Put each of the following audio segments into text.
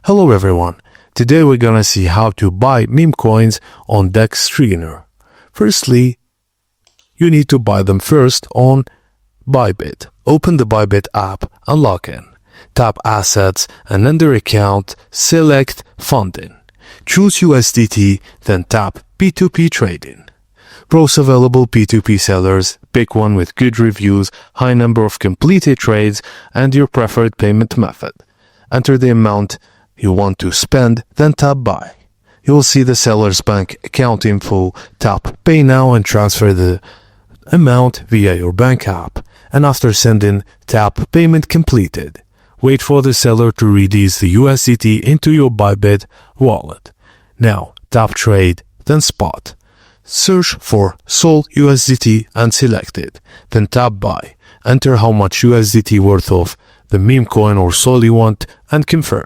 Hello everyone, today we're gonna see how to buy meme coins on DEXScreener. Firstly, you need to buy them first on Bybit. Open the Bybit app and log in. Tap Assets and under Account, select Funding. Choose USDT, then tap P2P Trading. Browse available P2P sellers, pick one with good reviews, high number of completed trades, and your preferred payment method. Enter the amount you want to spend, then tap Buy. You will see the seller's bank account info, tap Pay Now and transfer the amount via your bank app. And after sending, tap Payment Completed. Wait for the seller to release the USDT into your Bybit wallet. Now, tap Trade, then Spot. Search for Sol USDT and select it. Then tap Buy. Enter how much USDT worth of the meme coin or Sol you want and confirm.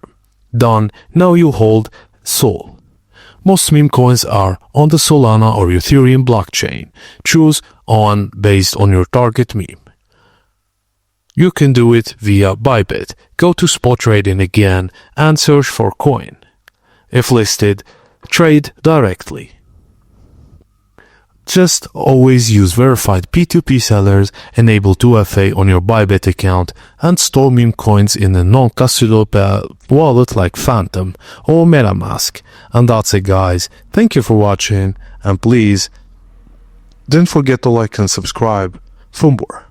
Done. Now you hold Sol. Most meme coins are on the Solana or Ethereum blockchain. Choose one based on your target meme. You can do it via Bybit. Go to Spot Trading again and search for coin. If listed, trade directly. Just always use verified P2P sellers, enable 2FA on your Bybit account, and store meme coins in a non-custodial wallet like Phantom or MetaMask. And that's it guys, thank you for watching, and please don't forget to like and subscribe for more.